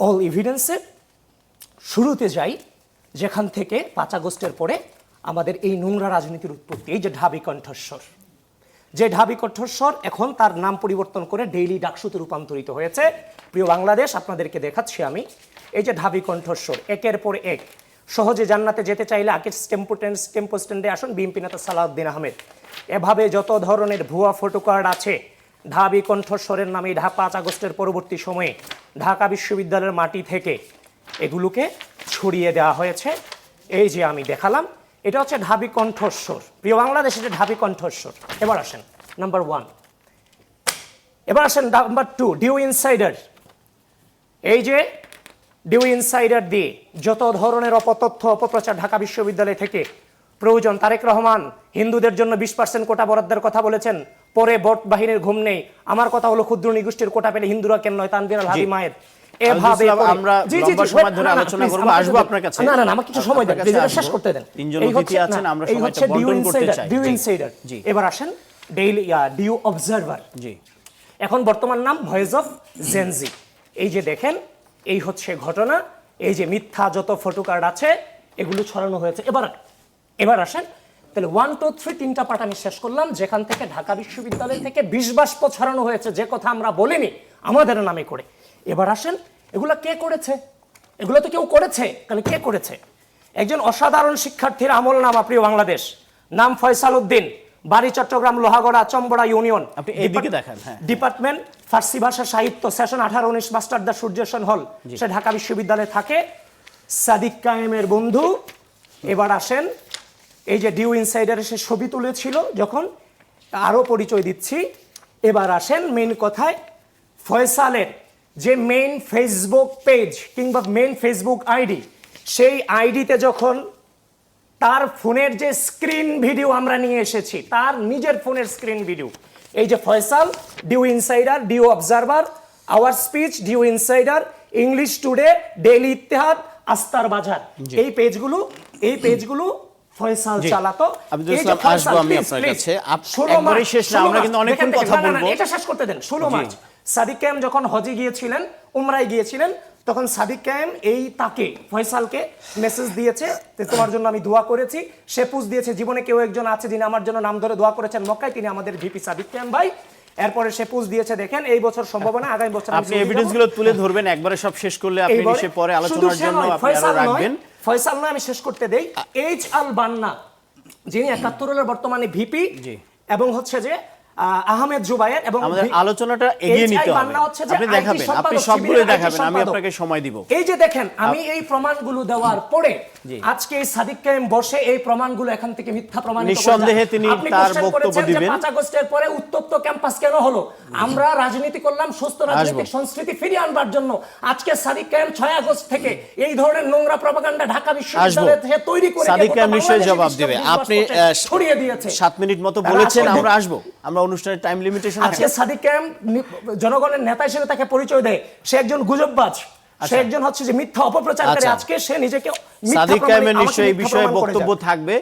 All এভিডেন্সের শুরুতে যাই, যেখান থেকে 5 আগস্টের পরে আমাদের এই নোংরা রাজনীতির উৎপত্তি, এই যে ঢাবি কণ্ঠস্বর, যে ঢাবি কণ্ঠস্বর এখন তার নাম পরিবর্তন করে ডেইলি ডাকসুতে রূপান্তরিত হয়েছে। প্রিয় বাংলাদেশ, আপনাদেরকে দেখাচ্ছি আমি এই যে ঢাবি কণ্ঠস্বর, একের পর এক। সহজে জান্নাতে যেতে চাইলে আকিস টেম্পো স্ট্যান্ডে আসুন, বিএনপি নেতা সালাউদ্দিন আহমেদ। এভাবে যত ধরনের ভুয়া ফটোকার্ড আছে ঢাবি কণ্ঠস্বরের নামে 5 আগস্টের পরবর্তী সময়ে ঢাকা বিশ্ববিদ্যালয়ের মাটি থেকে এগুলোকে ছড়িয়ে দেওয়া হয়েছে। এই যে আমি দেখালাম, এটা হচ্ছে ঢাবি কণ্ঠস্বর। প্রিয় বাংলাদেশ, এটা ঢাবি কণ্ঠস্বর। এবার আসেন নাম্বার 1, এবার আসেন নাম্বার 2, ডিউ ইনসাইডার। এই যে ডিউ ইনসাইডার দিয়ে যত ধরনের অপতথ্য অপপ্রচার ঢাকা বিশ্ববিদ্যালয় থেকে প্রয়োজন। তারেক রহমান হিন্দুদের জন্য 20% কোটা বরাদ্দের কথা বলেছেন, পরে ভোট বাহিনীর ঘুম নেই। আমার কথা হলো ক্ষুদ্র নিগোষ্ঠীর কোটা পেলে হিন্দুরা কেন নয়, তানভীর আল হাদি মায়ের। এভাবে আমরা লম্বা সময় ধরে আলোচনা করব, আসবো আপনার কাছে। না, আমাকে কিছু সময় দেন, প্লিজ শেষ করতে দেন। তিনজন অতিথি আছেন, আমরা সময়টা বন্টন করতে চাই। ডিউ ইনসাইডার। এবার আসেন ডেইলি ডিউ অবজারভার। জি, এখন বর্তমান নাম ভয়েস অফ জেনজি। এই যে দেখেন, এই হচ্ছে ঘটনা। এই যে মিথ্যা যত ফটোকার্ড আছে এগুলো ছড়ানো হয়েছে। এবার আসেন তাহলে 1, 2, 3 তিনটা পার্ট আমি শেষ করলাম, যেখান থেকে ঢাকা বিশ্ববিদ্যালয় থেকে বিষ বাষ্প ছড়ানো হয়েছে, যে কথা আমরা বলিনি আমাদের নামে করে। এবার আসেন এগুলা কে করেছে? এগুলো তো কেউ করেছে, তাহলে কে করেছে? একজন অসাধারণ শিক্ষার্থীর আমল নামা, প্রিয় বাংলাদেশ, নাম ফয়সাল উদ্দিন, বাড়ি চট্টগ্রাম লোহাগড়া চম্বড়া ইউনিয়ন। আপনি এইদিকে দেখেন। হ্যাঁ, ডিপার্টমেন্ট ফার্সি ভাষা সাহিত্য, সেশন 18-19, মাস্টার দা সূর্যসেন হল, সে ঢাকা বিশ্ববিদ্যালয়ে থাকে। সাদিক কায়েমের বন্ধু। এবার আসেন এই যে ডিউ ইনসাইডারে সে ছবি তুলেছিল যখন, আরো পরিচয় দিচ্ছি। এবার আসেন মেইন কথায়, ফয়সালের যে মেইন ফেসবুক পেজ কিংবা মেইন ফেসবুক আইডি, সেই আইডিতে যখন তার ফোনের যে স্ক্রিন ভিডিও আমরা নিয়ে এসেছি, তার নিজের ফোনের স্ক্রিন ভিডিও, এই যে Faisal, due insider, due observer, our speech, due insider, English today, daily Ittehad, আস্তার বাজার, এই পেজগুলো ফয়সাল চালাতো। আসবো আমি আপনার কাছে। একবারই শেষ না, আমরা কিন্তু অনেকক্ষণ কথা বলবো। এটা শেষ করতে দেন। 16 মার্চ সাদিক কায়েম যখন হজে গিয়েছিলেন, উমরায় গিয়েছিলেন, তখন সাদিক কায়েম তাকে ফয়সালকে মেসেজ দিয়েছে যে তোমার জন্য আমি দোয়া করেছি। সে পুজ দিয়েছে, জীবনে কেউ একজন আছে যিনি আমার জন্য নাম ধরে দোয়া করেছেন মক্কায়, তিনি আমাদের ভিপি সাদিক কায়েম ভাই। এরপরে সে পুজ দিয়েছে, দেখেন এই বছর সম্ভাবনা, আগামী বছর আপনি এভিডেন্স গুলো তুলে ধরবেন, একবারে সব শেষ করলে আপনি নিচে পরে আলোচনার জন্য আপনি আরো রাখবেন। ফয়সাল নয়, আমি শেষ করতে দেই। এইচ আল বান্না, যিনি 71 বর্তমানে ভিপি, এবং হচ্ছে যে আহমেদ জুবায়ের, এবং আমাদের আলোচনাটা এগিয়ে নিতে হবে। আপনি দেখাবেন, আপনি সবগুলো দেখাবেন, আমি আপনাকে সময় দিব। এই যে দেখেন, আমি এই প্রমাণগুলো দেওয়ার পরে আজকে এই সাদিক কায়েম বসে এই প্রমাণগুলো এখান থেকে মিথ্যা প্রমাণিত করে নিঃসন্দেহে তিনি তার বক্তব্য দিবেন। 5 আগস্টের পরে উত্তপ্ত ক্যাম্পাস কেন হলো? আমরা রাজনীতি করলাম সুস্থ রাজনৈতিক সংস্কৃতি ফিরিয়ে আনবার জন্য। আজকে সাদিক কায়েম 6 আগস্ট থেকে এই ধরনের নোংরা প্রপাগান্ডা ঢাকা বিশ্ববিদ্যালয়ে থেকে তৈরি করে সাদিক কায়েম নিশ্চয়ই জবাব দিবে। আপনি ছড়িয়ে দিয়েছে। 7 মিনিট মতো বলেছেন, আমরা আসবো। আমরা অনুষ্ঠানের টাইম লিমিটেশন আছে। আজকে সাদিক কায়েম জনগণের নেতা হিসেবে তাকে পরিচয় দেয়, সে একজন গুজববাজ, সে একজন হচ্ছে যে মিথ্যা অপপ্রচারকারী। আজকে সে নিজেকে সাদিক কায়েমের নিশ্চয়ই এই বিষয়ে বক্তব্য থাকবে।